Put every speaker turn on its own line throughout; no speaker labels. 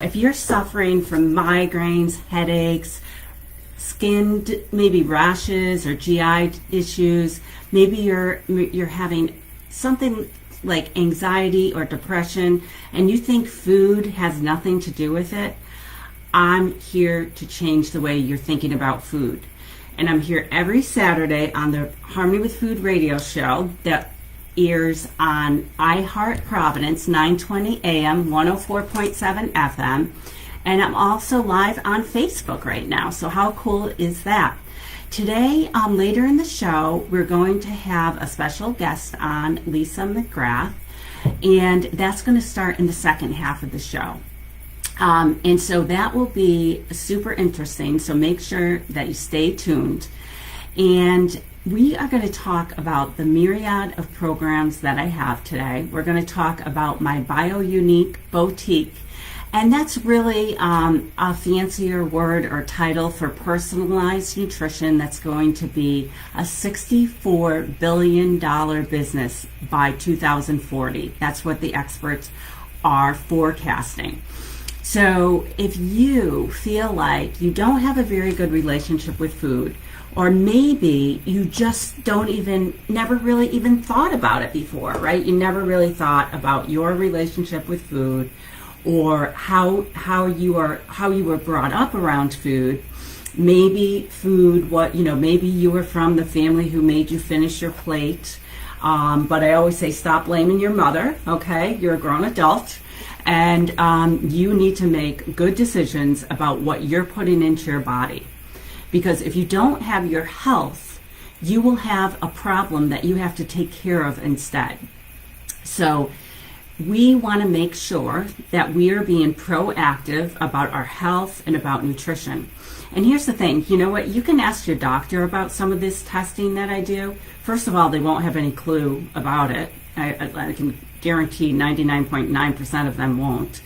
If you're suffering from migraines, headaches, skin, maybe rashes or GI issues, maybe you're having something like anxiety or depression, and you think food has nothing to do with it, I'm here to change the way you're thinking about food. And I'm here every Saturday on the Harmony with Food radio show that airs on iHeart Providence, 920 AM, 104.7 FM. And I'm also live on Facebook right now. So how cool is that? Today, later in the show, we're going to have a special guest on, Lisa Mcgrath, and that's going to start in the second half of the show. And so that will be super interesting. So make sure that you stay tuned. And we are going to talk about the myriad of programs that I have today. We're going to talk about my BioUnique Boutique. And that's really a fancier word or title for personalized nutrition that's going to be a $64 billion business by 2040. That's what the experts are forecasting. So if you feel like you don't have a very good relationship with food, or maybe you just never really even thought about it before, right? You never really thought about your relationship with food, or how you were brought up around food. Maybe maybe you were from the family who made you finish your plate. But I always say, stop blaming your mother, okay? You're a grown adult. And you need to make good decisions about what you're putting into your body. Because if you don't have your health, you will have a problem that you have to take care of instead. So we want to make sure that we are being proactive about our health and about nutrition. And here's the thing, you know what? You can ask your doctor about some of this testing that I do. First of all, they won't have any clue about it. I can guarantee 99.9% of them won't.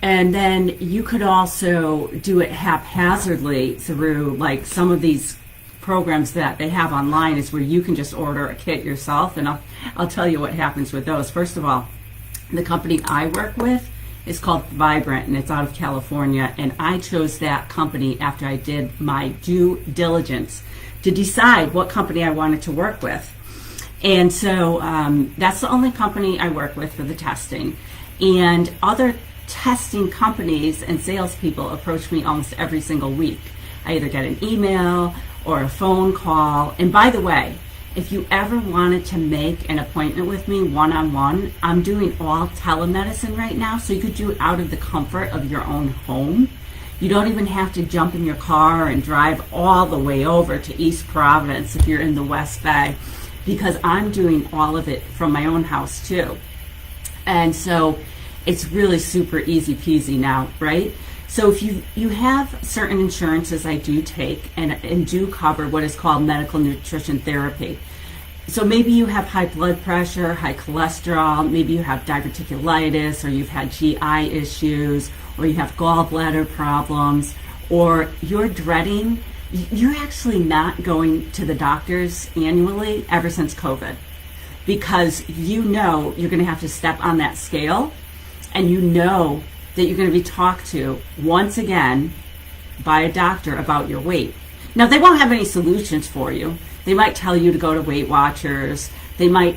And then you could also do it haphazardly through, like, some of these programs that they have online is where you can just order a kit yourself, and I'll tell you what happens with those. First of all, the company I work with is called Vibrant, and it's out of California, and I chose that company after I did my due diligence to decide what company I wanted to work with. And so that's the only company I work with for the testing. And other testing companies and salespeople approach me almost every single week. I either get an email or a phone call. And by the way, if you ever wanted to make an appointment with me one-on-one, I'm doing all telemedicine right now, so you could do it out of the comfort of your own home. You don't even have to jump in your car and drive all the way over to East Providence if you're in the West Bay, because I'm doing all of it from my own house too. And so it's really super easy peasy now, right? So if you have certain insurances I do take and do cover what is called medical nutrition therapy. So maybe you have high blood pressure, high cholesterol, maybe you have diverticulitis, or you've had GI issues, or you have gallbladder problems, or you're actually not going to the doctors annually ever since COVID, because you know you're going to have to step on that scale, and you know that you're going to be talked to once again by a doctor about your weight. Now, they won't have any solutions for you. They might tell you to go to Weight Watchers. They might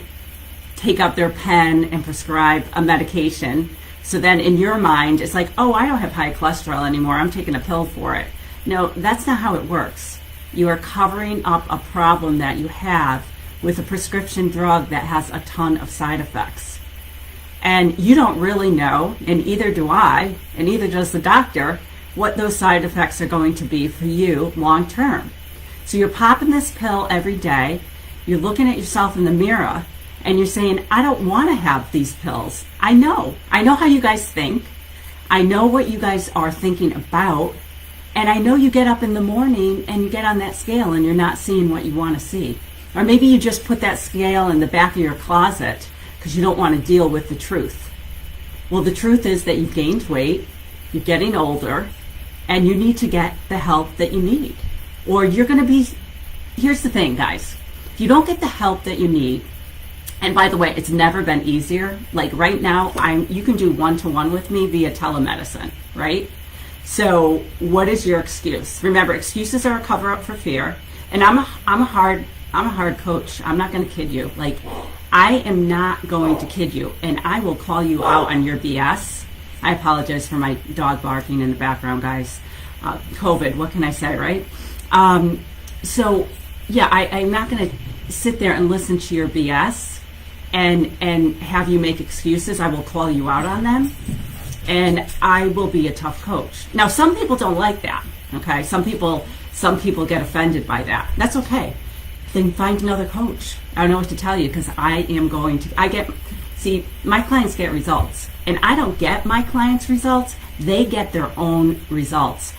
take up their pen and prescribe a medication. So then in your mind, it's like, oh, I don't have high cholesterol anymore. I'm taking a pill for it. No, that's not how it works. You are covering up a problem that you have with a prescription drug that has a ton of side effects. And you don't really know, and either do I, and either does the doctor, what those side effects are going to be for you long term. So you're popping this pill every day, you're looking at yourself in the mirror, and you're saying, I don't want to have these pills. I know how you guys think. I know what you guys are thinking about. And I know you get up in the morning and you get on that scale and you're not seeing what you want to see. Or maybe you just put that scale in the back of your closet because you don't want to deal with the truth. Well, the truth is that you've gained weight, you're getting older, and you need to get the help that you need. Or you're going to be, here's the thing, guys. If you don't get the help that you need, And by the way, it's never been easier. Like right now, you can do one-to-one with me via telemedicine, right? So what is your excuse? Remember, excuses are a cover-up for fear. And I'm a hard coach. I'm not going to kid you. Like, I am not going to kid you, and I will call you out on your BS. I apologize for my dog barking in the background, guys. COVID, what can I say, right? So yeah, I'm not going to sit there and listen to your BS and have you make excuses. I will call you out on them, and I will be a tough coach. Now, some people don't like that, okay? Some people get offended by that. That's okay. Then find another coach. I don't know what to tell you, because my clients get results, and I don't get my clients' results. They get their own results.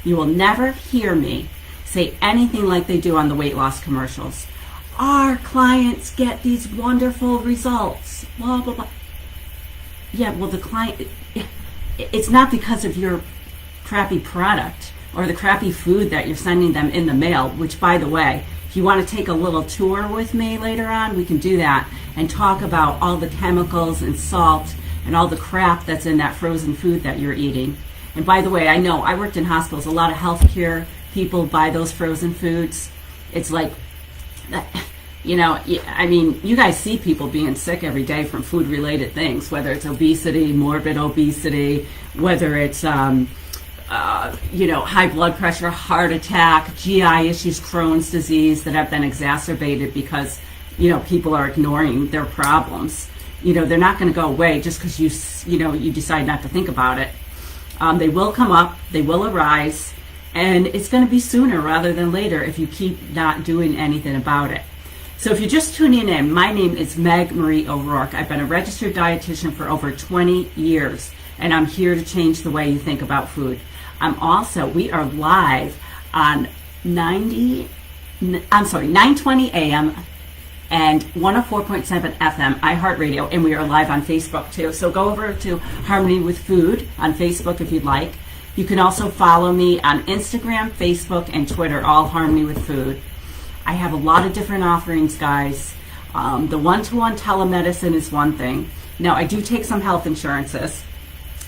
You will never hear me say anything like they do on the weight loss commercials. Our clients get these wonderful results, blah, blah, blah. Yeah, well, it's not because of your crappy product or the crappy food that you're sending them in the mail, which, by the way, if you want to take a little tour with me later on, we can do that and talk about all the chemicals and salt and all the crap that's in that frozen food that you're eating. And by the way, I know I worked in hospitals. A lot of healthcare people buy those frozen foods. It's like, you guys see people being sick every day from food-related things, whether it's obesity, morbid obesity, whether it's, high blood pressure, heart attack, GI issues, Crohn's disease that have been exacerbated because, people are ignoring their problems. They're not going to go away just because you decide not to think about it. They will come up, they will arise, and it's going to be sooner rather than later if you keep not doing anything about it. So if you're just tuning in, my name is Meg Marie O'Rourke. I've been a registered dietitian for over 20 years, and I'm here to change the way you think about food. We are live on 920 AM and 104.7 FM iHeartRadio, and we are live on Facebook too. So go over to Harmony with Food on Facebook if you'd like. You can also follow me on Instagram, Facebook, and Twitter, all Harmony with Food. I have a lot of different offerings, guys. The one-to-one telemedicine is one thing. Now, I do take some health insurances.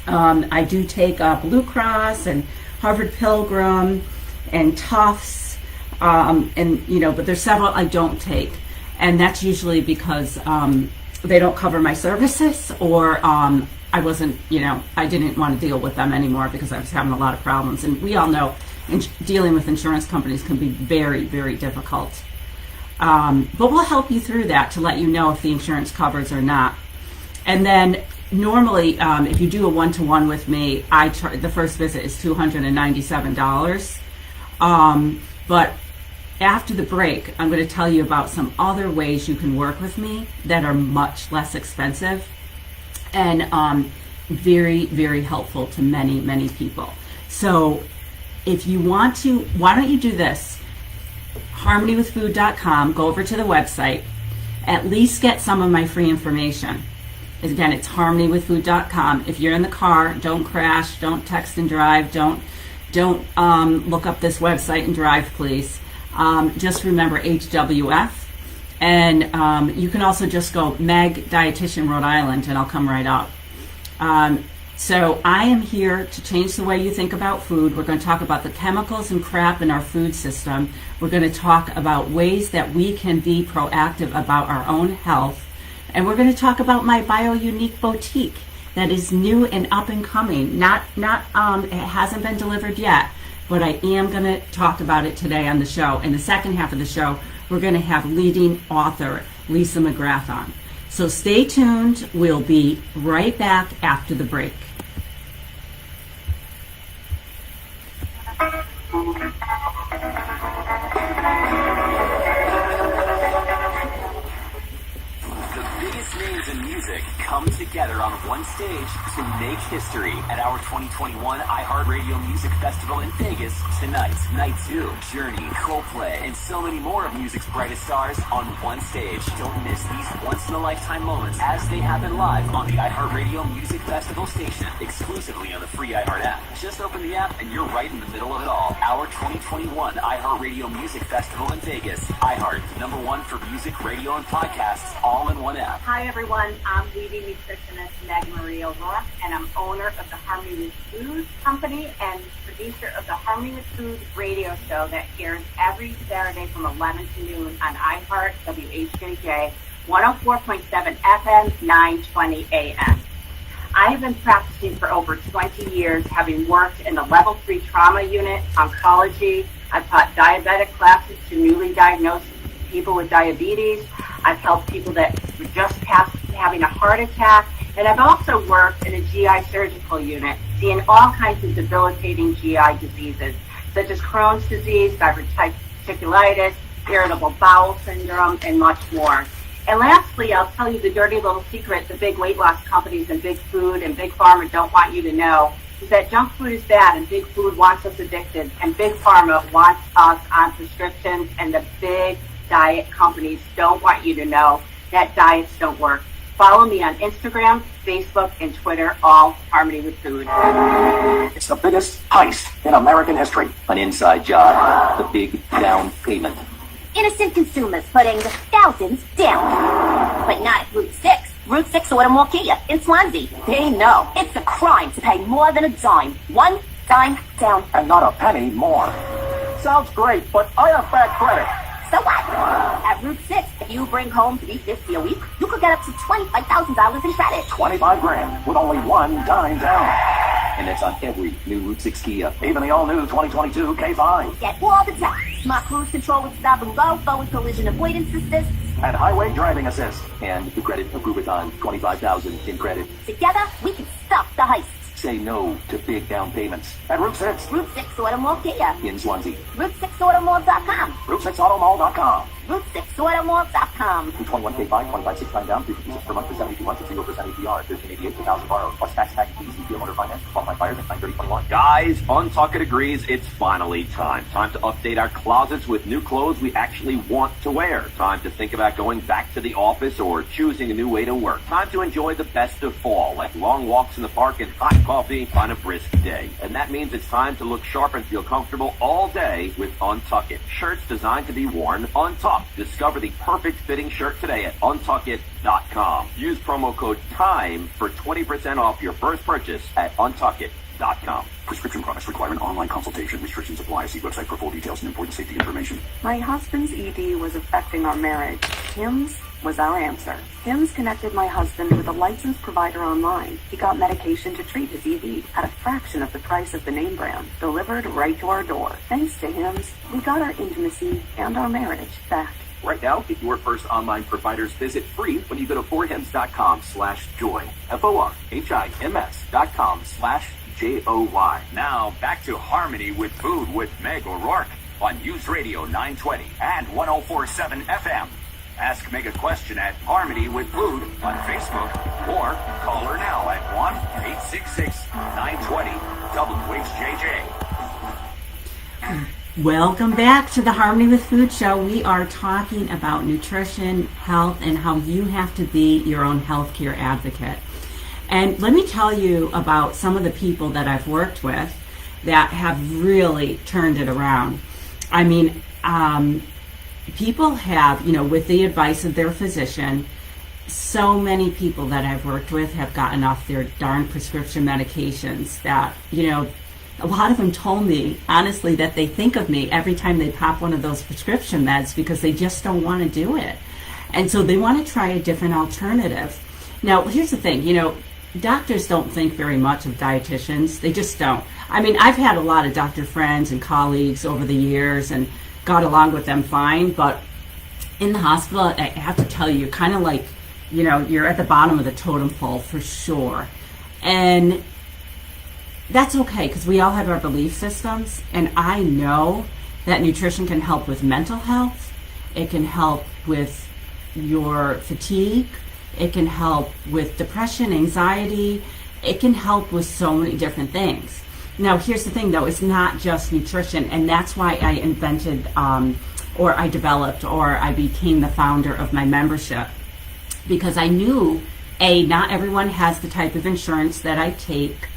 I do take Blue Cross and Harvard Pilgrim and Tufts, but there's several I don't take. And that's usually because they don't cover my services, or I didn't want to deal with them anymore because I was having a lot of problems. And we all know dealing with insurance companies can be very, very difficult. But we'll help you through that to let you know if the insurance covers or not. And then normally, if you do a one-to-one with me, the first visit is $297. But after the break, I'm going to tell you about some other ways you can work with me that are much less expensive and very, very helpful to many, many people. So if you want to, why don't you do this? harmonywithfood.com, go over to the website, at least get some of my free information. Again, it's harmonywithfood.com. If you're in the car, don't crash, don't text and drive, don't look up this website and drive, please. Just remember HWF, and you can also just go Meg Dietitian Rhode Island, and I'll come right up. So I am here to change the way you think about food. We're going to talk about the chemicals and crap in our food system. We're going to talk about ways that we can be proactive about our own health. And we're going to talk about my BioUnique boutique that is new and up and coming. It hasn't been delivered yet, but I am going to talk about it today on the show. In the second half of the show, we're going to have leading author Lisa Mcgrath on. So stay tuned. We'll be right back after the break.
Come together on one stage to make history at our 2021 iHeartRadio Music Festival in Vegas tonight. Night 2, Journey, Coldplay, and so many more of music's brightest stars on one stage. Don't miss these once-in-a-lifetime moments as they happen live on the iHeartRadio Music Festival station, exclusively on the free iHeart app. Just open the app and you're right in the middle of it all. Our 2021 iHeartRadio Music Festival in Vegas. iHeart, #1 for music, radio, and podcasts, all in one app.
Hi everyone, I'm leading nutritionist Meg Marie O'Rourke, and I'm owner of the Harmony with Food company and producer of the Harmony with Food radio show that airs every Saturday from 11 to noon on iHeart, WHJJ, 104.7 FM, 920 AM. I have been practicing for over 20 years, having worked in the Level 3 trauma unit, oncology. I've taught diabetic classes to newly diagnosed people with diabetes. I've helped people that were just past having a heart attack. And I've also worked in a GI surgical unit, seeing all kinds of debilitating GI diseases, such as Crohn's disease, diverticulitis, irritable bowel syndrome, and much more. And lastly, I'll tell you the dirty little secret the big weight loss companies and big food and big pharma don't want you to know is that junk food is bad and big food wants us addicted and big pharma wants us on prescriptions, and the big diet companies don't want you to know that diets don't work. Follow me on Instagram, Facebook, and Twitter, all Harmony with Food.
It's the biggest heist in American history. An inside job. The big down payment.
Innocent consumers putting thousands down. But not at Route 6. Route 6 Automall Kia in Swansea. They know it's a crime to pay more than a dime. One dime down.
And not a penny more. Sounds great, but I have bad credit.
So what? At Route 6, if you bring home $350 a week, you could get up to $25,000 in credit.
25 grand with only one dime down. And that's on every new Route 6 Kia. Even the all-new 2022 K5.
Get all the tech. Smart cruise control with stop and go, forward collision avoidance assist.
And highway driving assist. And the credit approve-a-thon, 25,000 in credit.
Together, we can stop the heist.
Say no to big down payments. At Route 6.
Route 6 Automall Kia.
In Swansea.
Route6Automall.com.
Route6Automall.com.
Route6Automall.com.
21 K5, 25.69 down, 356 per month for 72 months, 0% APR, 1388 per thousand borrowed, plus tax package, PCP, motor finance, qualified buyers, and 93021.
Guys, Untuckit agrees it's finally time. Time to update our closets with new clothes we actually want to wear. Time to think about going back to the office or choosing a new way to work. Time to enjoy the best of fall, like long walks in the park and hot coffee on a brisk day. And that means it's time to look sharp and feel comfortable all day with Untuckit. Shirts designed to be worn untucked. Discover the perfect fitting shirt today at untuckit.com. Use promo code TIME for 20% off your first purchase at untuckit.com.
Prescription products require an online consultation. Restrictions apply. See website for full details and important safety information.
My husband's ED was affecting our marriage. HIMS was our answer. HIMS connected my husband with a licensed provider online. He got medication to treat his ED at a fraction of the price of the name brand, delivered right to our door. Thanks to HIMS, we got our intimacy and our marriage back.
Right now, get your first online provider's visit free when you go to forhims.com/joy. FORHIMS.com/JOY. Now, back to Harmony with Food with Meg O'Rourke on News Radio 920 and 104.7 FM. Ask Meg a question at Harmony with Food on Facebook or call her now at 1-866-920-WHJJ.
Welcome back to the Harmony with Food show. We are talking about nutrition, health, and how you have to be your own healthcare advocate. And let me tell you about some of the people that I've worked with that have really turned it around. I mean, people have, with the advice of their physician, so many people that I've worked with have gotten off their darn prescription medications that, a lot of them told me, honestly, that they think of me every time they pop one of those prescription meds because they just don't want to do it. And so they want to try a different alternative. Now, here's the thing, doctors don't think very much of dietitians. They just don't. I mean, I've had a lot of doctor friends and colleagues over the years and got along with them fine, but in the hospital, I have to tell you, kind of like, you're at the bottom of the totem pole for sure. And that's okay, because we all have our belief systems, and I know that nutrition can help with mental health. It can help with your fatigue. It can help with depression, anxiety. It can help with so many different things. Now, here's the thing, though. It's not just nutrition, and that's why I invented or I developed or I became the founder of my membership, because I knew, not everyone has the type of insurance that I take,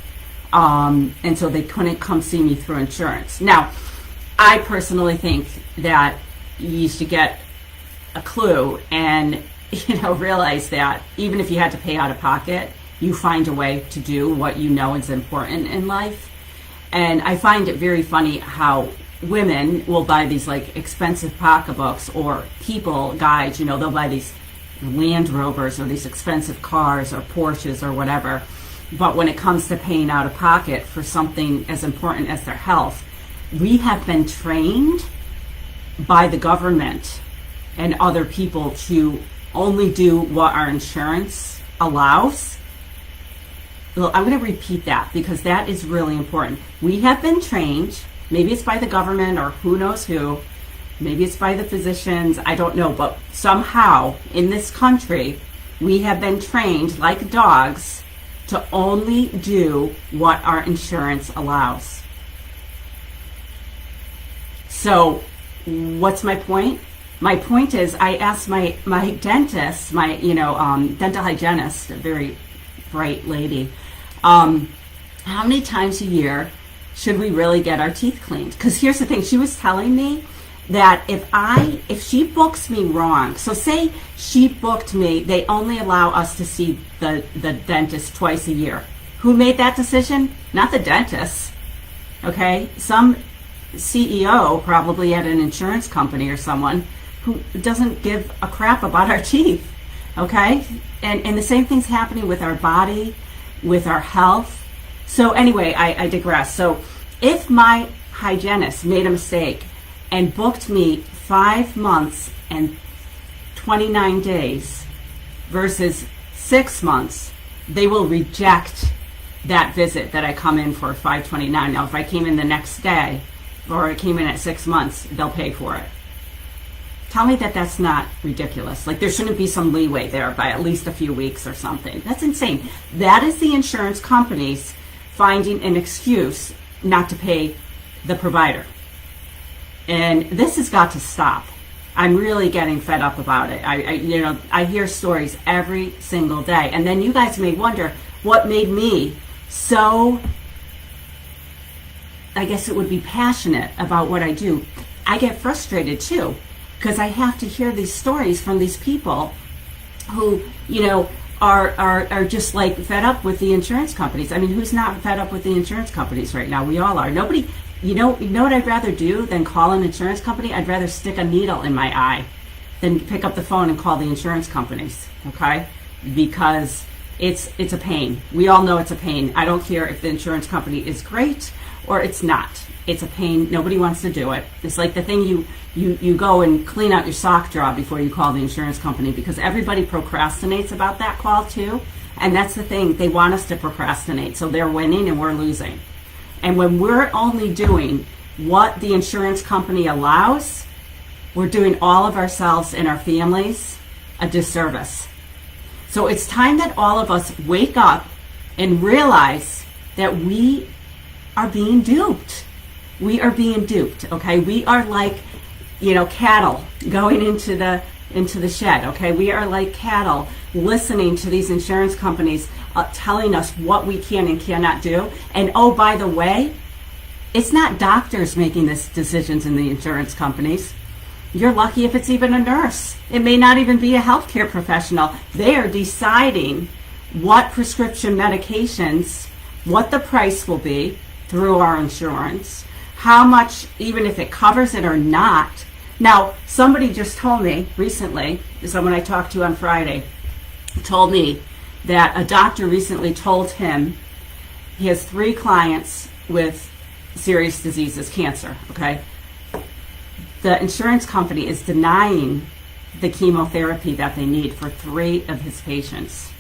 and so they couldn't come see me through insurance. Now, I personally think that you should get a clue and realize that even if you had to pay out of pocket, you find a way to do what you know is important in life. And I find it very funny how women will buy these like expensive pocketbooks, or people, guys, they'll buy these Land Rovers or these expensive cars or Porsches or whatever. But when it comes to paying out of pocket for something as important as their health, we have been trained by the government and other people to only do what our insurance allows. Well, I'm going to repeat that because that is really important. We have been trained, maybe it's by the government or who knows who, maybe it's by the physicians, I don't know, but somehow in this country, we have been trained like dogs to only do what our insurance allows. So what's my point? My point is, I asked my dentist, my dental hygienist, a very bright lady, how many times a year should we really get our teeth cleaned? Because here's the thing, she was telling me that if she books me wrong, so say she booked me, they only allow us to see the dentist twice a year. Who made that decision? Not the dentist, okay? Some CEO probably at an insurance company or someone who doesn't give a crap about our teeth, okay? And the same thing's happening with our body, with our health. So anyway, I digress. So if my hygienist made a mistake and booked me 5 months and 29 days versus 6 months, they will reject that visit that I come in for 529. Now, if I came in the next day or I came in at 6 months, they'll pay for it. Tell me that that's not ridiculous. Like, there shouldn't be some leeway there by at least a few weeks or something. That's insane. That is the insurance companies finding an excuse not to pay the provider. And this has got to stop. I'm really getting fed up about it. I hear stories every single day. And then you guys may wonder what made me so, I guess it would be passionate about what I do. I get frustrated too, because I have to hear these stories from these people who, are just like fed up with the insurance companies. I mean, who's not fed up with the insurance companies right now? We all are. Nobody, you know what I'd rather do than call an insurance company? I'd rather stick a needle in my eye than pick up the phone and call the insurance companies, okay? Because it's a pain. We all know it's a pain. I don't care if the insurance company is great or it's not. It's a pain. Nobody wants to do it. It's like the thing you go and clean out your sock drawer before you call the insurance company, because everybody procrastinates about that call too. And that's the thing. They want us to procrastinate. So they're winning and we're losing. And when we're only doing what the insurance company allows, we're doing all of ourselves and our families a disservice. So it's time that all of us wake up and realize that we are being duped. We are being duped, okay? We are like, cattle going into the shed, okay? We are like cattle listening to these insurance companies telling us what we can and cannot do. And oh, by the way, it's not doctors making these decisions in the insurance companies. You're lucky if it's even a nurse. It may not even be a healthcare professional. They are deciding what prescription medications, what the price will be through our insurance, how much, even if it covers it or not. Now, somebody just told me recently, someone I talked to on Friday, told me that a doctor recently told him he has 3 clients with serious diseases, cancer, okay? The insurance company is denying the chemotherapy that they need for 3 of his patients.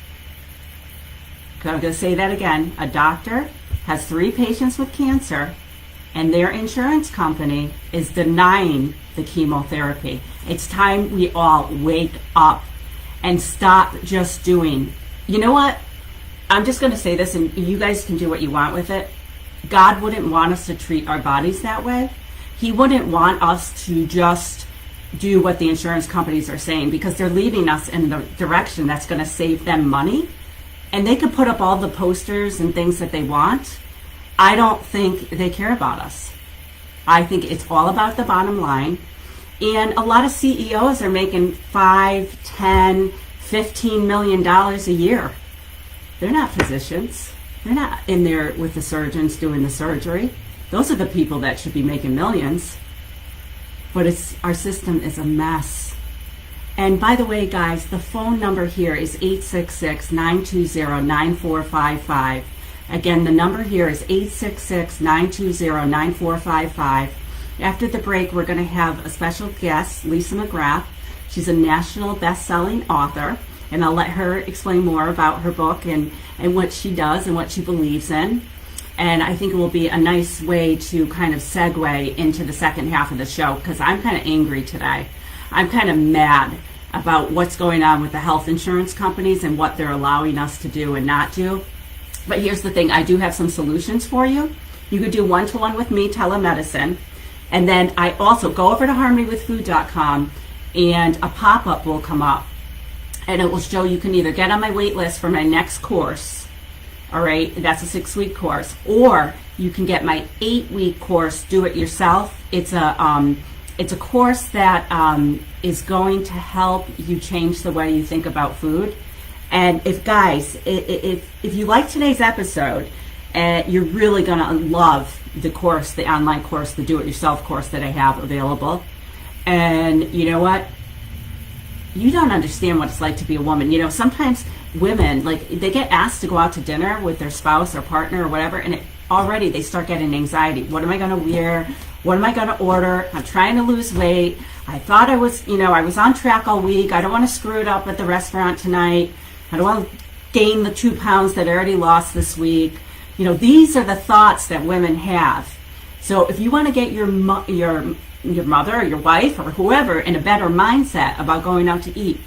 Okay, I'm going to say that again. A doctor has 3 patients with cancer, and their insurance company is denying the chemotherapy. It's time we all wake up and stop just doing, you know what? I'm just going to say this, and you guys can do what you want with it. God wouldn't want us to treat our bodies that way. He wouldn't want us to just do what the insurance companies are saying, because they're leading us in the direction that's going to save them money. And they can put up all the posters and things that they want. I don't think they care about us. I think it's all about the bottom line. And a lot of CEOs are making $5, $10, $15 million a year. They're not physicians. They're not in there with the surgeons doing the surgery. Those are the people that should be making millions. But our system is a mess. And by the way, guys, the phone number here is 866-920-9455. Again, the number here is 866-920-9455. After the break, we're going to have a special guest, Lisa Mcgrath. She's a national best-selling author, and I'll let her explain more about her book and what she does and what she believes in. And I think it will be a nice way to kind of segue into the second half of the show, because I'm kind of angry today. I'm kind of mad about what's going on with the health insurance companies and what they're allowing us to do and not do. But here's the thing, I do have some solutions for you. You could do one-to-one with me, telemedicine. And then I also go over to harmonywithfood.com, and a pop-up will come up. And it will show you can either get on my wait list for my next course. All right, that's a 6-week course. Or you can get my 8-week course, Do It Yourself. It's a course that is going to help you change the way you think about food. And if you like today's episode, you're really going to love the course, the online course, the Do-It-Yourself course that I have available. And you know what? You don't understand what it's like to be a woman. You know, sometimes women, like, they get asked to go out to dinner with their spouse or partner or whatever, and already they start getting anxiety. What am I going to wear? What am I going to order? I'm trying to lose weight. I thought I was on track all week. I don't want to screw it up at the restaurant tonight. I don't want to gain the 2 pounds that I already lost this week. You know, these are the thoughts that women have. So if you want to get your mother or your wife or whoever in a better mindset about going out to eat,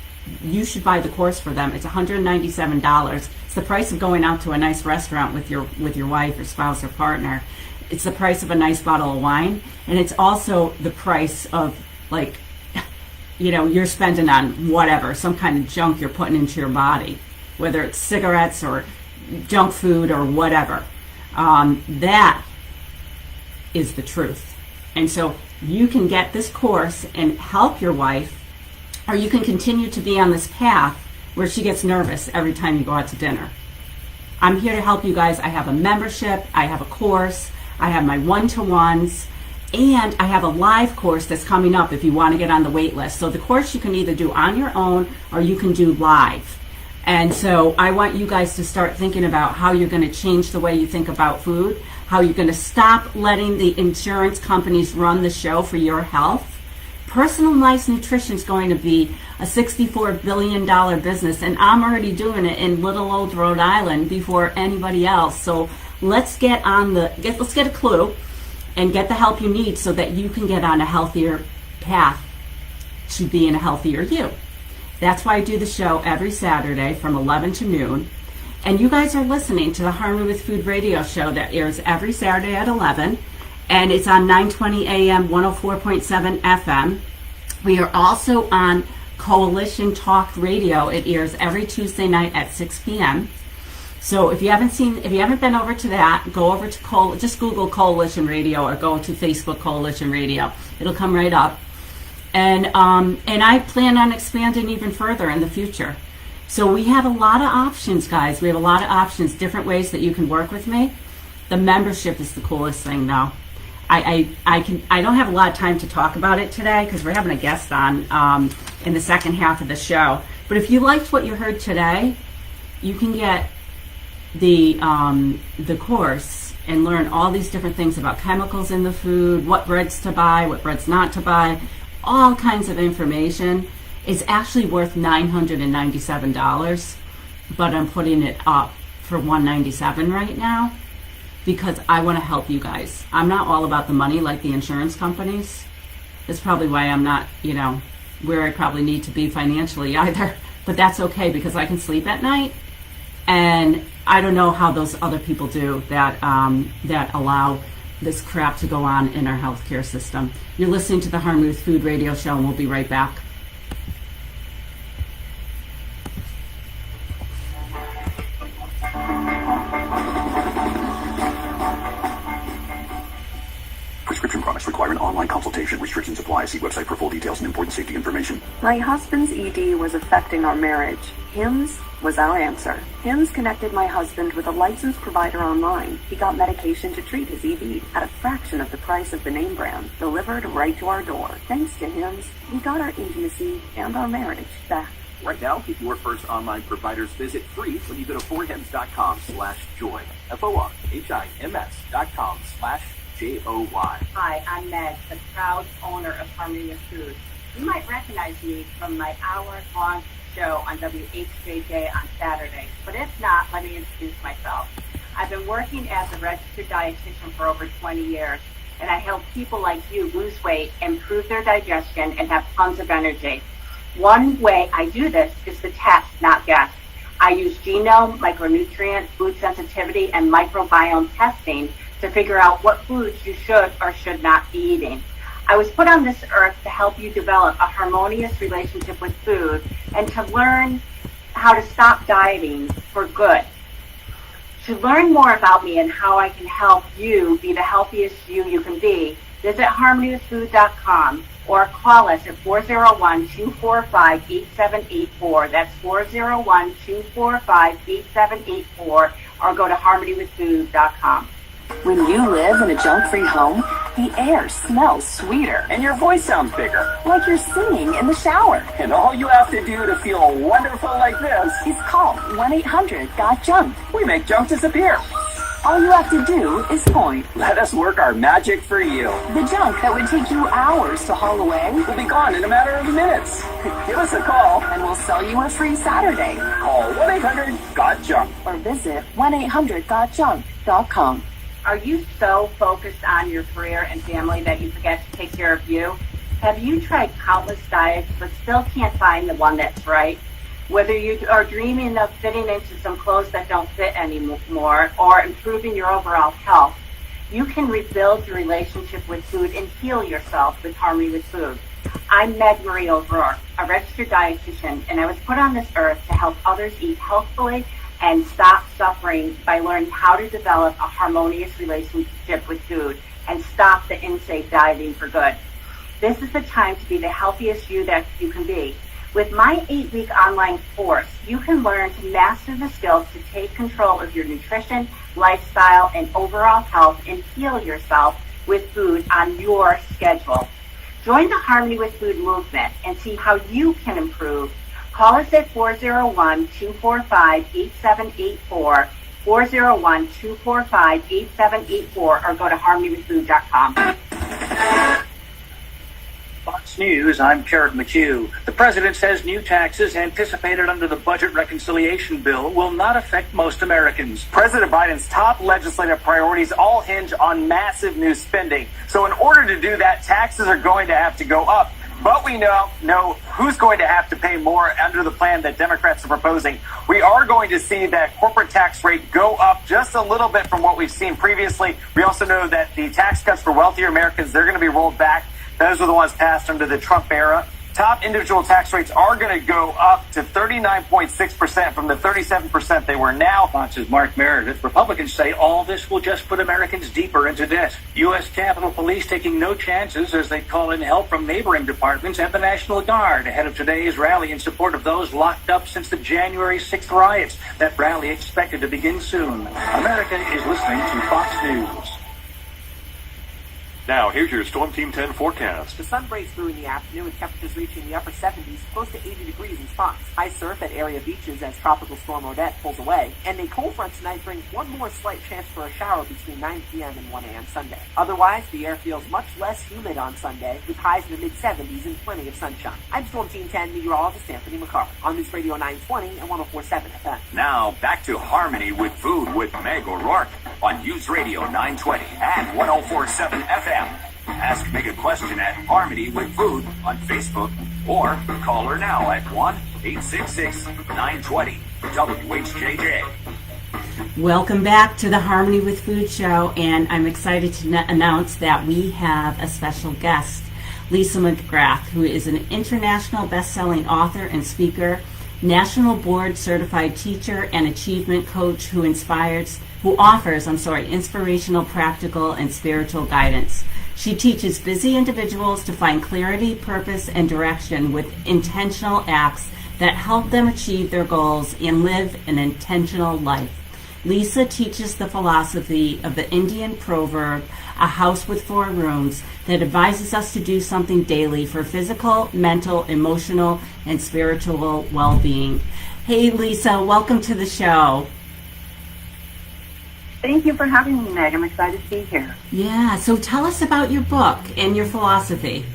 you should buy the course for them. It's $197. It's the price of going out to a nice restaurant with your wife or spouse or partner. It's the price of a nice bottle of wine, and it's also the price of, like, you know, you're spending on whatever, some kind of junk you're putting into your body, whether it's cigarettes or junk food or whatever. That is the truth. And so you can get this course and help your wife, or you can continue to be on this path where she gets nervous every time you go out to dinner. I'm here to help you guys. I have a membership, I have a course, I have my one-to-ones, and I have a live course that's coming up if you want to get on the wait list. So the course you can either do on your own or you can do live. And so I want you guys to start thinking about how you're going to change the way you think about food, how you're going to stop letting the insurance companies run the show for your health. Personalized nutrition is going to be a $64 billion business, and I'm already doing it in little old Rhode Island before anybody else. So let's get a clue and get the help you need so that you can get on a healthier path to being a healthier you. That's why I do the show every Saturday from 11 to noon. And you guys are listening to the Harmony with Food radio show that airs every Saturday at 11. And it's on 920 AM, 104.7 FM. We are also on Coalition Talk Radio. It airs every Tuesday night at 6 p.m. So if you haven't been over to that, go over to just Google Coalition Radio or go to Facebook Coalition Radio. It'll come right up. And I plan on expanding even further in the future. So we have a lot of options, guys. We have a lot of options, different ways that you can work with me. The membership is the coolest thing, though. I don't have a lot of time to talk about it today because we're having a guest on in the second half of the show. But if you liked what you heard today, you can get the course and learn all these different things about chemicals in the food, what breads to buy, what breads not to buy, all kinds of information. It's actually worth $997, but I'm putting it up for $197 right now because I want to help you guys. I'm not all about the money like the insurance companies. That's probably why I'm not, where I probably need to be financially either, but that's okay because I can sleep at night. And I don't know how those other people do that that allow this crap to go on in our healthcare system. You're listening to the Harmony with Food radio show, and we'll be right back.
Prescription products require an online consultation. Restrictions apply. See website for full details and important safety information.
My husband's ED was affecting our marriage. Hims was our answer. Hims connected my husband with a licensed provider online. He got medication to treat his ED at a fraction of the price of the name brand, delivered right to our door. Thanks to Hims, we got our intimacy and our marriage back.
Right now, get your first online provider's visit free when you go to forhims.com/joy. FORHIMS.com/JOY.
Hi, I'm Meg, the proud owner of Harmony with Food. You might recognize me from my hour-long show on WHJJ on Saturday, but if not, let me introduce myself. I've been working as a registered dietitian for over 20 years, and I help people like you lose weight, improve their digestion, and have tons of energy. One way I do this is to test, not guess. I use genome, micronutrient, food sensitivity, and microbiome testing to figure out what foods you should or should not be eating. I was put on this earth to help you develop a harmonious relationship with food and to learn how to stop dieting for good. To learn more about me and how I can help you be the healthiest you can be, visit harmonywithfood.com or call us at 401-245-8784. That's 401-245-8784, or go to harmonywithfood.com.
When you live in a junk-free home, the air smells sweeter.
And your voice sounds bigger.
Like you're singing in the shower.
And all you have to do to feel wonderful like this
Is call 1-800-GOT-JUNK.
we make junk disappear.
All you have to do is point.
Let us work our magic for you.
The junk that would take you hours to haul away,
We'll be gone in a matter of minutes. Give us a call.
and we'll sell you a free Saturday.
Call 1-800-GOT-JUNK.
Or visit 1-800-GOT-JUNK.com.
Are you so focused on your career and family that you forget to take care of you? Have you tried countless diets but still can't find the one that's right? Whether you are dreaming of fitting into some clothes that don't fit anymore or improving your overall health, you can rebuild your relationship with food and heal yourself with Harmony with Food. I'm Meg Marie O'Rourke, a registered dietitian, and I was put on this earth to help others eat healthfully and stop suffering by learning how to develop a harmonious relationship with food and stop the unsafe dieting for good. This is the time to be the healthiest you that you can be. With my 8-week online course, you can learn to master the skills to take control of your nutrition, lifestyle, and overall health and heal yourself with food on your schedule. Join the Harmony with Food movement and see how you can improve. Call us at 401-245-8784, 401-245-8784, or go to harmonywithfood.com.
Fox News, I'm Carrot McHugh. The president says new taxes anticipated under the budget reconciliation bill will not affect most Americans.
President Biden's top legislative priorities all hinge on massive new spending. So in order to do that, taxes are going to have to go up. But we know who's going to have to pay more under the plan that Democrats are proposing. We are going to see that corporate tax rate go up just a little bit from what we've seen previously. We also know that the tax cuts for wealthier Americans, they're going to be rolled back. Those were the ones passed under the Trump era. Top individual tax rates are going to go up to 39.6% from the 37% they were now.
Fox's Mark Meredith. Republicans say all this will just put Americans deeper into debt. U.S. Capitol Police taking no chances as they call in help from neighboring departments and the National Guard ahead of today's rally in support of those locked up since the January 6th riots. That rally expected to begin soon. America is listening to Fox News.
Now, here's your Storm Team 10 forecast.
The sun breaks through in the afternoon with temperatures reaching the upper 70s, close to 80 degrees in spots. High surf at area beaches as Tropical Storm Odette pulls away. And a cold front tonight brings one more slight chance for a shower between 9 p.m. and 1 a.m. Sunday. Otherwise, the air feels much less humid on Sunday, with highs in the mid-70s and plenty of sunshine. I'm Storm Team 10 meteorologist Anthony McCarr on News Radio 920 and 104.7 FM.
Now, back to Harmony with Food with Meg O'Rourke on News Radio 920 and 104.7 FM. Ask Meg a question at Harmony with Food on Facebook or call her now at
866-920-WHJJ.
Welcome back to the Harmony with Food show, and I'm excited to announce that we have a special guest, Lisa Mcgrath, who is an international best-selling author and speaker, national board certified teacher and achievement coach who offers inspirational, practical, and spiritual guidance. She teaches busy individuals to find clarity, purpose, and direction with intentional acts that help them achieve their goals and live an intentional life. Lisa teaches the philosophy of the Indian proverb, a house with 4 rooms, that advises us to do something daily for physical, mental, emotional, and spiritual well-being. Hey, Lisa, welcome to the show.
Thank you for having me, Meg. I'm excited to be here.
Yeah, so tell us about your book and your philosophy.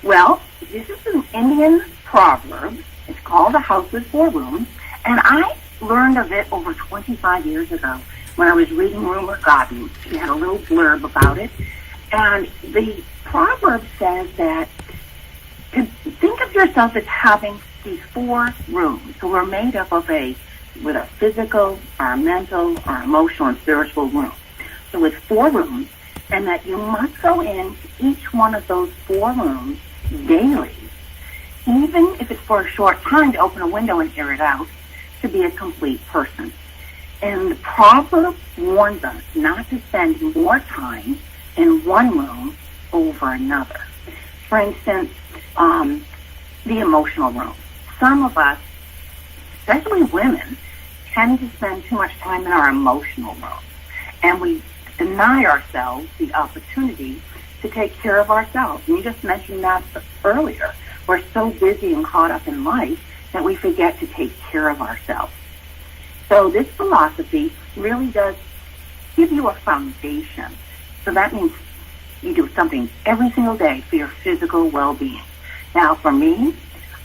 Well, this is an Indian proverb. It's called A House with 4 Rooms, and I learned of it over 25 years ago when I was reading Rumor Garden. She had a little blurb about it, and the proverb says that to think of yourself as having these 4 rooms. So we're made up of with our physical, our mental, our emotional, and spiritual room. So it's 4 rooms, and that you must go in each one of those 4 rooms daily, even if it's for a short time, to open a window and hear it out, to be a complete person. And the proverb warns us not to spend more time in one room over another. For instance, the emotional room. Some of us, especially women, tend to spend too much time in our emotional room, and we deny ourselves the opportunity to take care of ourselves. And you just mentioned that earlier. We're so busy and caught up in life that we forget to take care of ourselves. So this philosophy really does give you a foundation. So that means you do something every single day for your physical well-being. Now, for me,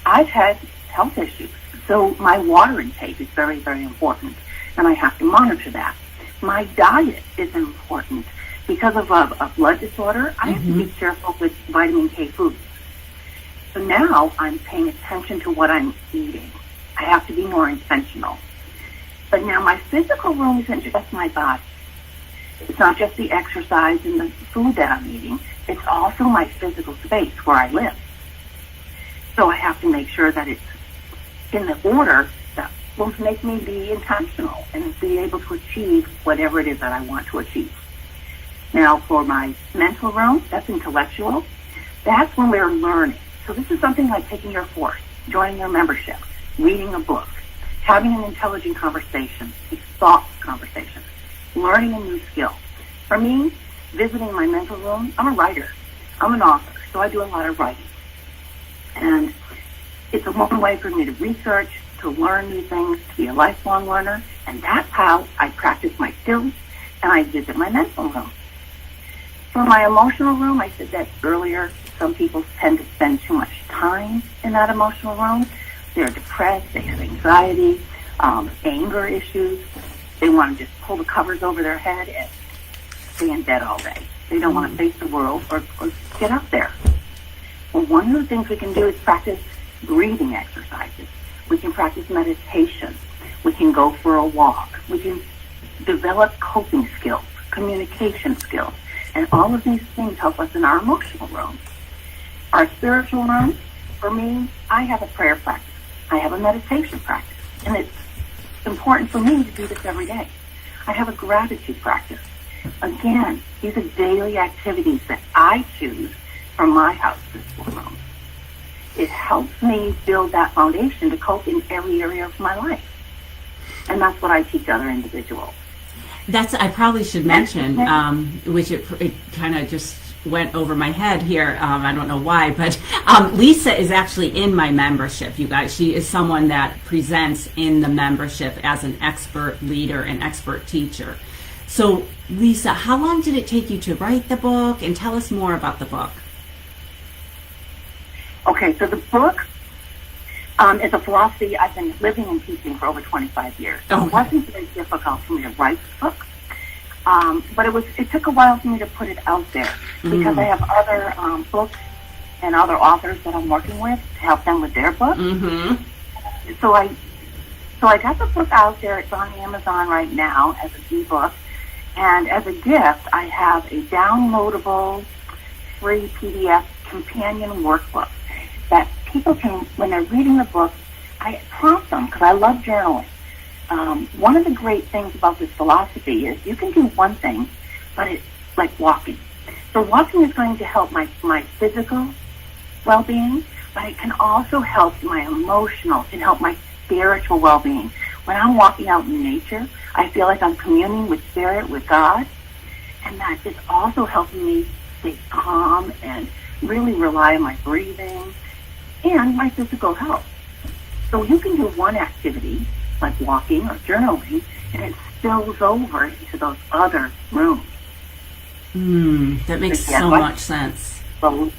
I've had health issues, so my water intake is very, very important, and I have to monitor that. My diet is important. Because of a blood disorder, I have to be careful with vitamin K foods. So now I'm paying attention to what I'm eating. I have to be more intentional. But now my physical room isn't just my body. It's not just the exercise and the food that I'm eating. It's also my physical space where I live. So I have to make sure that it's in the order that will make me be intentional and be able to achieve whatever it is that I want to achieve. Now, for my mental room, that's intellectual. That's when we're learning. So this is something like taking your course, joining your membership, reading a book, having an intelligent conversation, a thoughtful conversation, learning a new skill. For me, visiting my mental room, I'm a writer. I'm an author, so I do a lot of writing. And it's a one way for me to research, to learn new things, to be a lifelong learner, and that's how I practice my skills and I visit my mental room. For my emotional room, I said that earlier, some people tend to spend too much time in that emotional room. They're depressed, they have anxiety, anger issues. They want to just pull the covers over their head and stay in bed all day. They don't want to face the world or get up there. Well, one of the things we can do is practice breathing exercises. We can practice meditation. We can go for a walk. We can develop coping skills, communication skills. And all of these things help us in our emotional room. Our spiritual room, for me, I have a prayer practice. I have a meditation practice. And it's important for me to do this every day. I have a gratitude practice. Again, these are daily activities that I choose for my house this room. It helps me build that foundation to cope in every area of my life. And that's what I teach other individuals.
I probably should mention, which it kind of just went over my head here. I don't know why, but Lisa is actually in my membership, you guys. She is someone that presents in the membership as an expert leader and expert teacher. So, Lisa, how long did it take you to write the book? And tell us more about the book.
Okay, so the book is a philosophy I've been living and teaching for over 25 years. So It wasn't very difficult for me to write the book. But it took a while for me to put it out there because I have other books and other authors that I'm working with to help them with their books.
Mm-hmm.
So I got the book out there. It's on Amazon right now as an ebook. And as a gift, I have a downloadable free PDF companion workbook that people can, when they're reading the book, I prompt them because I love journaling. One of the great things about this philosophy is you can do one thing, but it's like walking. So walking is going to help my physical well-being, but it can also help my emotional and help my spiritual well-being. When I'm walking out in nature, I feel like I'm communing with spirit, with God, and that is also helping me stay calm and really rely on my breathing and my physical health. So you can do one activity, like walking or journaling, and it spills over into those other rooms.
That makes so much sense.
So,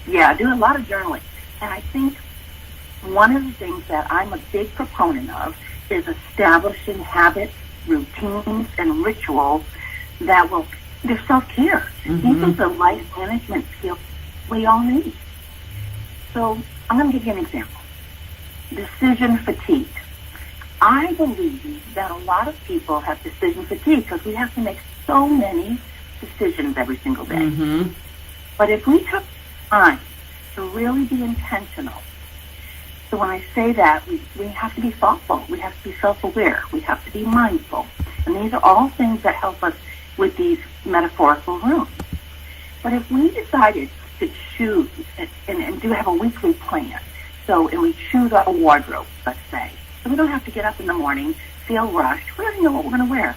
yeah, I do a lot of journaling. And I think one of the things that I'm a big proponent of is establishing habits, routines, and rituals that will, they're self-care. These are the life management skills we all need. So I'm going to give you an example. Decision fatigue. I believe that a lot of people have decision fatigue because we have to make so many decisions every single day. But if we took time to really be intentional, so when I say that, we have to be thoughtful, we have to be self-aware, we have to be mindful. And these are all things that help us with these metaphorical rooms. But if we decided to choose and do have a weekly plan, and we choose our wardrobe, let's say, so we don't have to get up in the morning, feel rushed, we already know what we're going to wear.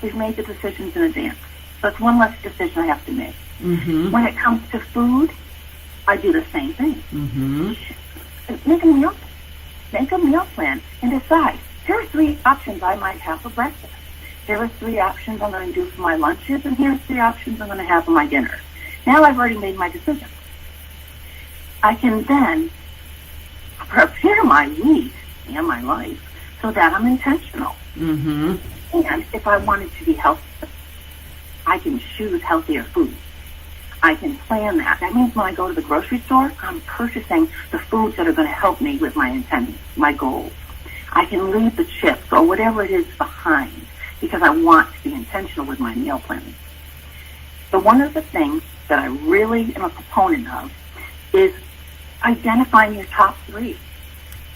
We've made the decisions in advance. So it's one less decision I have to make. When it comes to food, I do the same thing. Make a meal plan and decide, here are 3 options I might have for breakfast. Here are 3 options I'm going to do for my lunches, and here are 3 options I'm going to have for my dinners. Now I've already made my decision. I can then prepare my week and my life so that I'm intentional. And if I wanted to be healthy, I can choose healthier food. I can plan that. That means when I go to the grocery store, I'm purchasing the foods that are going to help me with my intent, my goals. I can leave the chips or whatever it is behind because I want to be intentional with my meal planning. So one of the things that I really am a proponent of is identifying your top 3.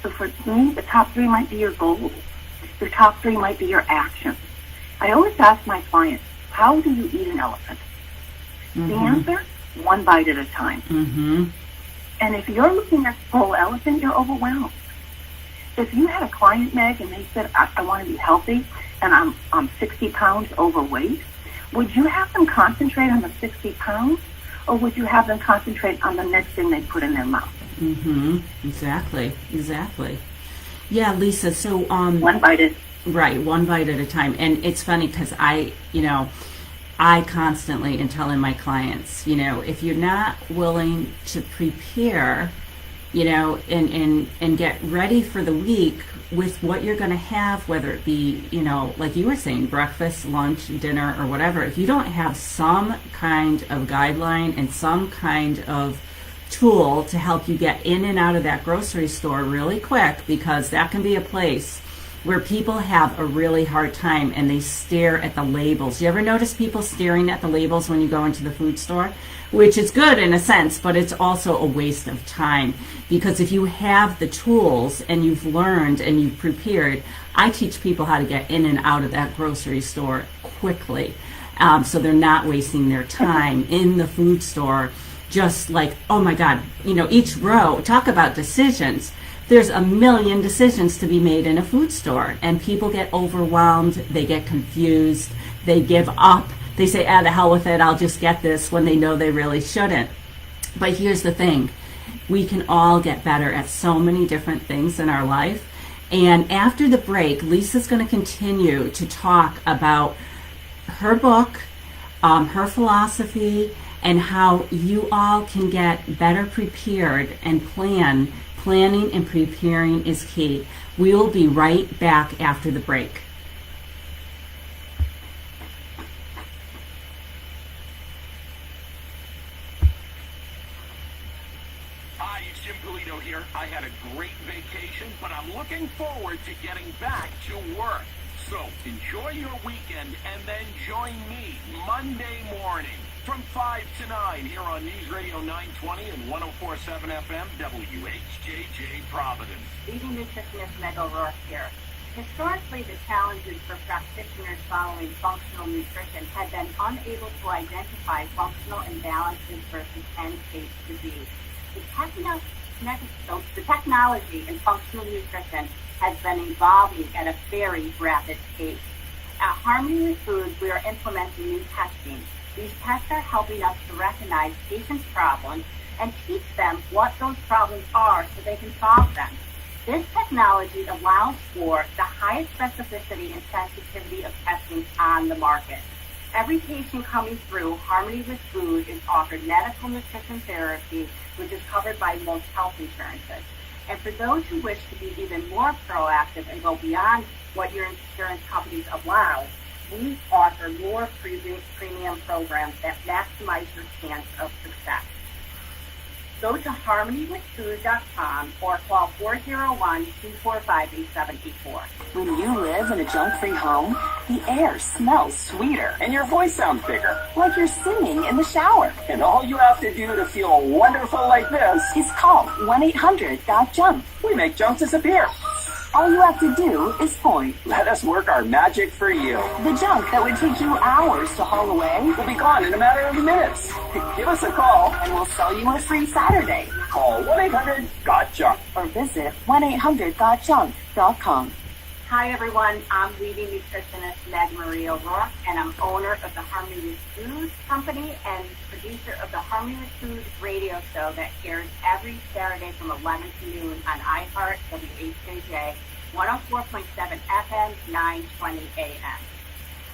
So for me, the top 3 might be your goals. Your top 3 might be your actions. I always ask my clients, how do you eat an elephant? The answer, 1 bite at a time. And if you're looking at the whole elephant, you're overwhelmed. If you had a client, Meg, and they said, I want to be healthy, and I'm 60 pounds overweight, would you have them concentrate on the 60 pounds, or would you have them concentrate on the next thing they put in their mouth?
Exactly. Yeah, Lisa, so...
1 bite at...
Right, 1 bite at a time. And it's funny because I constantly am telling my clients, if you're not willing to prepare, and get ready for the week with what you're going to have, whether it be, like you were saying, breakfast, lunch, dinner, or whatever, if you don't have some kind of guideline and some kind of tool to help you get in and out of that grocery store really quick, because that can be a place where people have a really hard time and they stare at the labels. You ever notice people staring at the labels when you go into the food store? Which is good in a sense, but it's also a waste of time. Because if you have the tools and you've learned and you've prepared, I teach people how to get in and out of that grocery store quickly. So they're not wasting their time in the food store. Just like, oh my God, each row, talk about decisions. There's a million decisions to be made in a food store, and people get overwhelmed, they get confused, they give up, they say, the hell with it, I'll just get this, when they know they really shouldn't. But here's the thing, we can all get better at so many different things in our life, and after the break, Lisa's going to continue to talk about her book, her philosophy, and how you all can get better prepared and planning and preparing is key. We will be right back after the break.
I had a great vacation, but I'm looking forward to getting back to work. So enjoy your weekend and then join me Monday morning from 5 to 9 here on News Radio 920 and 104.7 FM WHJJ Providence.
Leading nutritionist Meg O'Rourke here. Historically, the challenges for practitioners following functional nutrition had been unable to identify functional imbalances versus end-stage disease. The technology in functional nutrition has been evolving at a very rapid pace. At Harmony with Foods, we are implementing new testing. These tests are helping us to recognize patients' problems and teach them what those problems are so they can solve them. This technology allows for the highest specificity and sensitivity of testing on the market. Every patient coming through Harmony with Food is offered medical nutrition therapy, which is covered by most health insurances. And for those who wish to be even more proactive and go beyond what your insurance companies allow, we offer more premium programs that maximize your chance of success. Go to harmonywithfood.com or call 401-245-8784.
When you live in a junk-free home, the air smells sweeter.
And your voice sounds bigger.
Like you're singing in the shower.
And all you have to do to feel wonderful like this
is call 1-800-GOT-JUNK.
We make junk disappear.
All you have to do is point.
Let us work our magic for you.
The junk that would take you hours to haul away
will be gone in a matter of minutes. Give us a call
and we'll sell you a free Saturday.
Call 1-800-GOT-JUNK
or visit 1-800-GOT-JUNK.com.
Hi everyone, I'm leading nutritionist Meg Marie O'Rourke, and I'm owner of the Harmony with Food company and producer of the Harmony with Food radio show that airs every Saturday from 11 to noon on iHeart, WHJJ, 104.7 FM, 920 AM.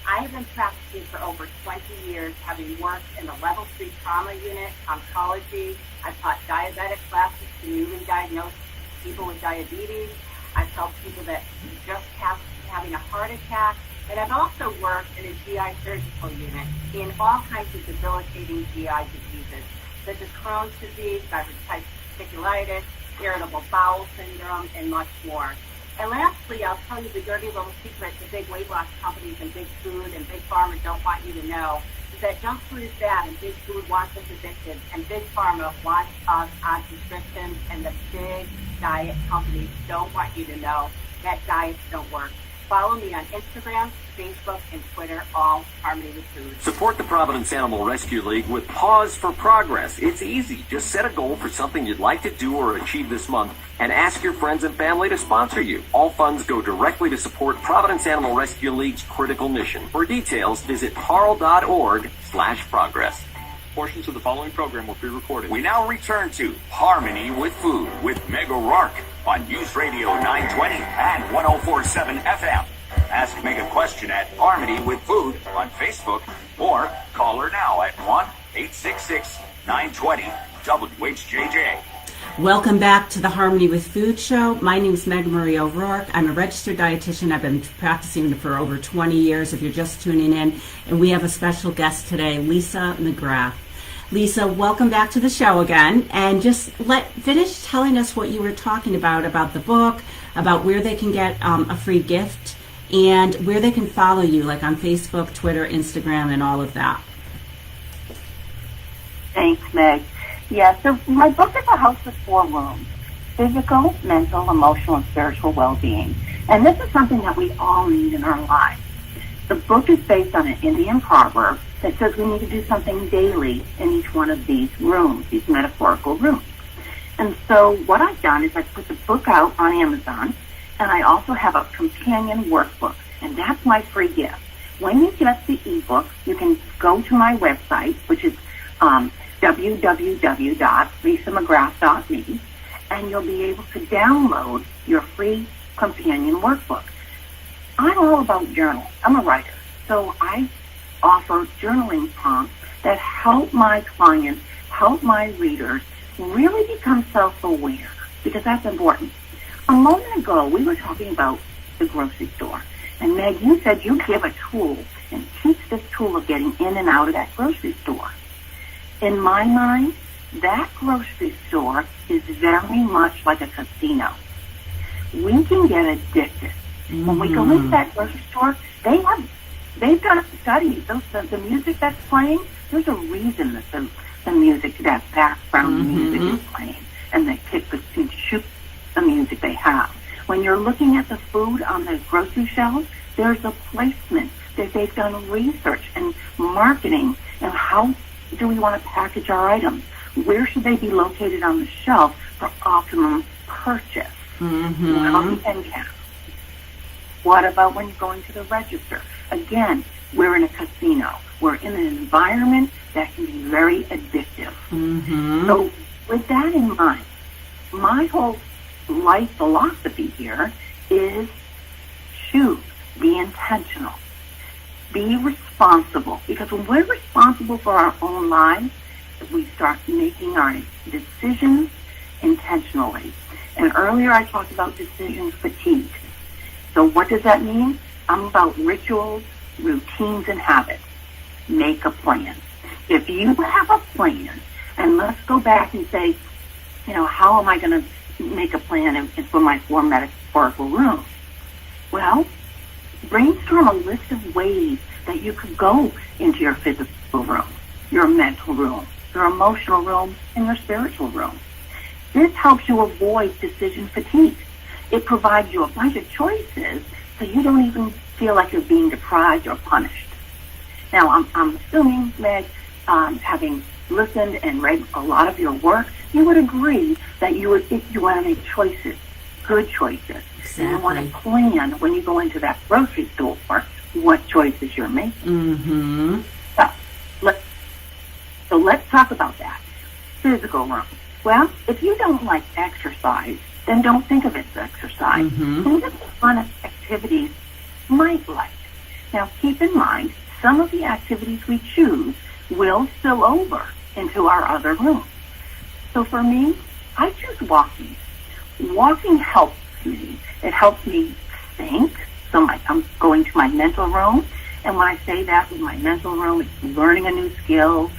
I have been practicing for over 20 years, having worked in the Level 3 trauma unit, oncology. I've taught diabetic classes to newly diagnosed people with diabetes. I've helped people that just having a heart attack. And I've also worked in a GI surgical unit in all kinds of debilitating GI diseases, such as Crohn's disease, diverticulitis, irritable bowel syndrome, and much more. And lastly, I'll tell you the dirty little secret the big weight loss companies and big food and big pharma don't want you to know is that junk food is bad and big food wants us addicted and big pharma wants us on prescriptions, and the big diet companies don't want you to know that diets don't work. Follow me on Instagram, Facebook, and Twitter, all Harmony with Food.
Support the Providence Animal Rescue League with Pause for Progress. It's easy. Just set a goal for something you'd like to do or achieve this month and ask your friends and family to sponsor you. All funds go directly to support Providence Animal Rescue League's critical mission. For details, visit harl.org/progress.
Portions of the following program will be recorded.
We now return to Harmony with Food with Meg O'Rourke on News Radio 920 and 104.7 FM. Ask Meg a question at Harmony with Food on Facebook or call her now at 1-866-920-WHJJ.
Welcome back to the Harmony with Food show. My name is Meg Marie O'Rourke. I'm a registered dietitian. I've been practicing for over 20 years if you're just tuning in. And we have a special guest today, Lisa Mcgrath. Lisa, welcome back to the show again. And just finish telling us what you were talking about the book, about where they can get a free gift, and where they can follow you, like on Facebook, Twitter, Instagram, and all of that.
Thanks, Meg. Yeah, so my book is a house with 4 rooms: physical, mental, emotional, and spiritual well-being. And this is something that we all need in our lives. The book is based on an Indian proverb that says we need to do something daily in each one of these rooms, these metaphorical rooms. And so what I've done is I've put the book out on Amazon, and I also have a companion workbook, and that's my free gift. When you get the ebook, you can go to my website, which is www.lisamcgrath.me, and you'll be able to download your free companion workbook. I'm all about journaling. I'm a writer, so I offer journaling prompts that help my clients, help my readers really become self-aware, because that's important. A moment ago, we were talking about the grocery store, and Meg, you said you give a tool and teach this tool of getting in and out of that grocery store. In my mind, that grocery store is very much like a casino. We can get addicted. When we go into that grocery store, they've done studies. The music that's playing, there's a reason that the music, that background music is playing, and the kick and shoot the music they have. When you're looking at the food on the grocery shelves, there's a placement that they've done research and marketing, and how do we want to package our items? Where should they be located on the shelf for optimum purchase? End cap. What about when you're going to the register? Again, we're in a casino. We're in an environment that can be very addictive. So with that in mind, my whole life philosophy here is choose, be intentional, be responsible. Because when we're responsible for our own lives, we start making our decisions intentionally. And earlier I talked about decision fatigue. So what does that mean? I'm about rituals, routines, and habits. Make a plan. If you have a plan, and let's go back and say, how am I going to make a plan for my 4 metaphorical rooms? Well, brainstorm a list of ways that you could go into your physical room, your mental room, your emotional room, and your spiritual room. This helps you avoid decision fatigue. It provides you a bunch of choices so you don't even feel like you're being deprived or punished. Now, I'm assuming, Meg, having listened and read a lot of your work, you would agree that you want to make choices, good choices. Exactly. And you want to plan when you go into that grocery store what choices you're making. So let's talk about that. Physical room. Well, if you don't like exercise, then don't think of it as exercise. Think of the fun activities you might like. Now, keep in mind, some of the activities we choose will spill over into our other rooms. So for me, I choose walking. Walking helps me. It helps me think. So I'm going to my mental room. And when I say that with my mental room, it's learning a new skill,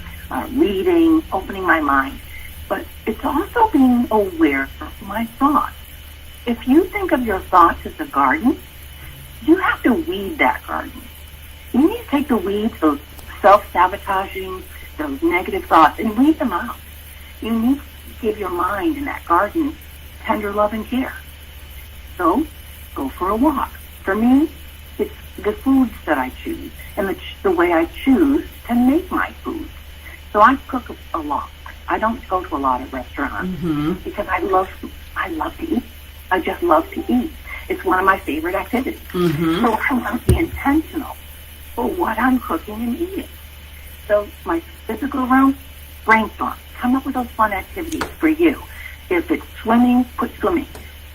reading, opening my mind. But it's also being aware of my thoughts. If you think of your thoughts as a garden, you have to weed that garden. You need to take the weeds, those self-sabotaging, those negative thoughts, and weed them out. You need to give your mind in that garden tender love and care. So, go for a walk. For me, it's the foods that I choose and the way I choose to make my food. So I cook a lot. I don't go to a lot of restaurants because I love to eat. I just love to eat. It's one of my favorite activities. So I want to be intentional for what I'm cooking and eating. So my physical room, brainstorm. Come up with those fun activities for you. If it's swimming, put swimming.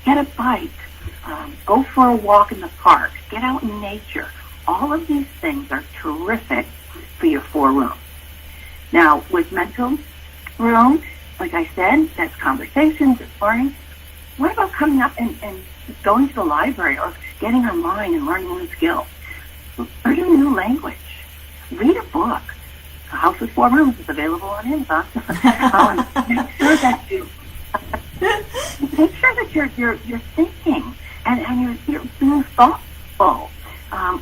Get a bike. Go for a walk in the park. Get out in nature. All of these things are terrific for your 4 rooms. Now, with mental room, like I said, that's conversations, it's learning. What about coming up and going to the library or getting online and learning a new skill? Learn a new language. Read a book. The House with 4 Rooms is available on Amazon. Make sure that you're thinking and you're being thoughtful.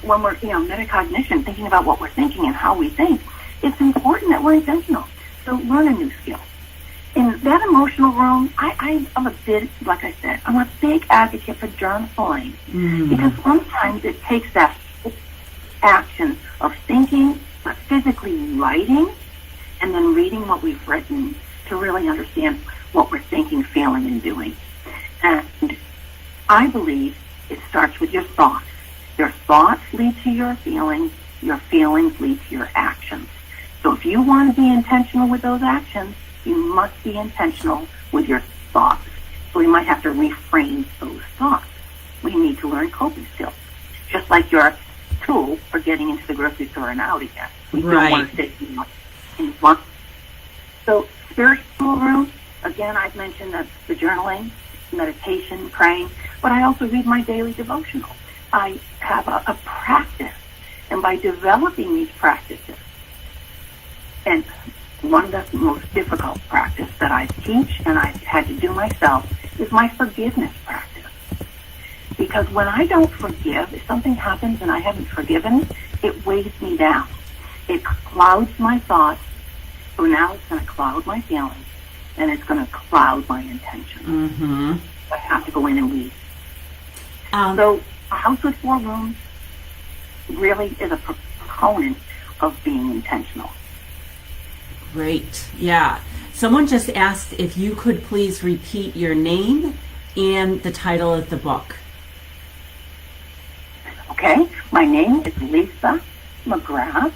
When we're metacognition, thinking about what we're thinking and how we think, it's important that we're intentional. So learn a new skill. In that emotional room, I'm a bit, like I said, I'm a big advocate for journaling because sometimes it takes that action of thinking, but physically writing, and then reading what we've written to really understand what we're thinking, feeling, and doing. And I believe it starts with your thoughts. Your thoughts lead to your feelings lead to your actions. So if you want to be intentional with those actions, you must be intentional with your thoughts. So we might have to reframe those thoughts. We need to learn coping skills. Just like your tool for getting into the grocery store and out again. We don't want to sit in one. So spiritual room, again, I've mentioned the journaling, meditation, praying, but I also read my daily devotional. I have a practice, and by developing these practices and one of the most difficult practice that I teach and I've had to do myself is my forgiveness practice. Because when I don't forgive, if something happens and I haven't forgiven, it weighs me down. It clouds my thoughts. So now it's going to cloud my feelings, and it's going to cloud my intention.
Mm-hmm.
I have to go in and leave. So a house with 4 rooms really is a proponent of being intentional.
Great. Yeah. Someone just asked if you could please repeat your name and the title of the book.
Okay, my name is Lisa Mcgrath.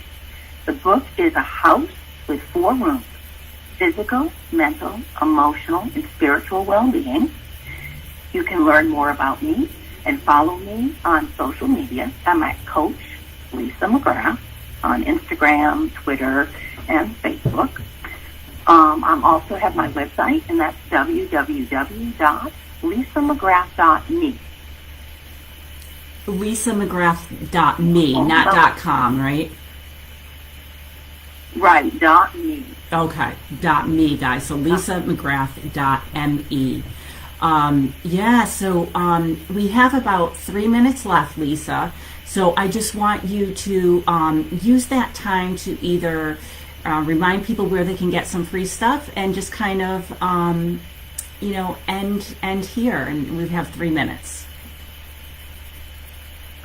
The book is A House with 4 Rooms: Physical, Mental, Emotional, and Spiritual Well-Being. You can learn more about me and follow me on social media. I'm at Coach Lisa Mcgrath on Instagram, Twitter, and Facebook. I also have my website, and that's www.lisamcgrath.me.
LisaMcgrath.me, not .com, right?
Right, .me.
Okay, .me, guys. So LisaMcgrath.me. We have about 3 minutes left, Lisa. So I just want you to use that time to either remind people where they can get some free stuff and just kind of, end here. And we have 3 minutes.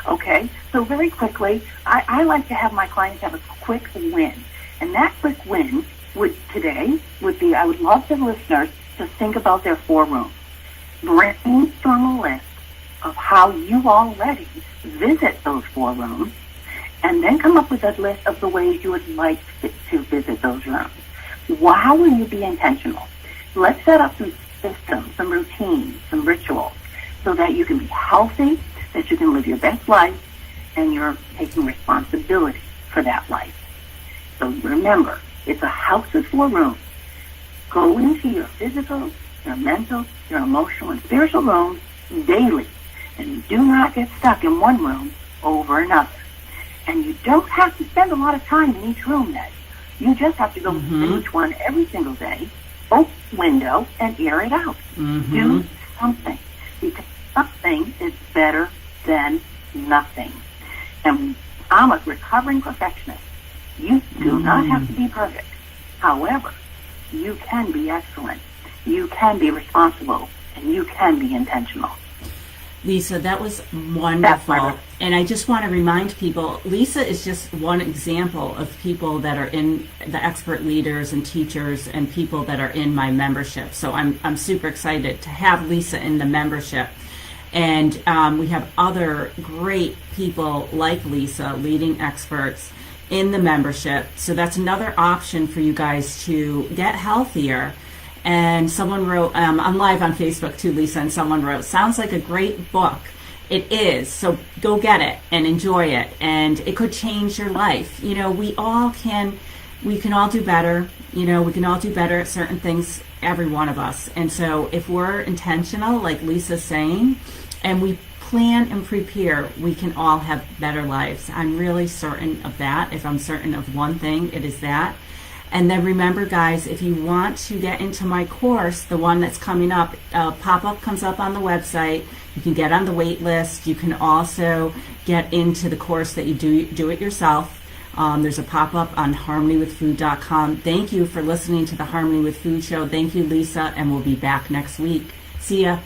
Okay, so very quickly, I like to have my clients have a quick win. And that quick win would be, I would love the listeners to think about their 4 rooms. Brainstorm a list of how you already visit those 4 rooms, and then come up with a list of the ways you would like to visit those rooms. How will you be intentional? Let's set up some systems, some routines, some rituals, so that you can be healthy, that you can live your best life, and you're taking responsibility for that life. So remember, it's a house with 4 rooms. Go into your physical, your mental, your emotional, and spiritual rooms daily. And do not get stuck in one room over another. And you don't have to spend a lot of time in each room then. You just have to go to each one every single day, open the window, and air it out. Do something. Because something is better than nothing. And I'm a recovering perfectionist. You do not have to be perfect. However, you can be excellent. You can be responsible. And you can be intentional.
Lisa, that was wonderful. And I just want to remind people, Lisa is just one example of people that are in the expert leaders and teachers and people that are in my membership. So I'm super excited to have Lisa in the membership. And we have other great people like Lisa, leading experts, in the membership. So that's another option for you guys to get healthier. And someone wrote, I'm live on Facebook too, Lisa, and someone wrote, sounds like a great book. It is. So go get it and enjoy it. And it could change your life. We can all do better. We can all do better at certain things, every one of us. And so if we're intentional, like Lisa's saying, and we plan and prepare, we can all have better lives. I'm really certain of that. If I'm certain of one thing, it is that. And then remember, guys, if you want to get into my course, the one that's coming up, pop-up comes up on the website. You can get on the wait list. You can also get into the course that you do it yourself. There's a pop-up on harmonywithfood.com. Thank you for listening to the Harmony with Food show. Thank you, Lisa, and we'll be back next week. See ya.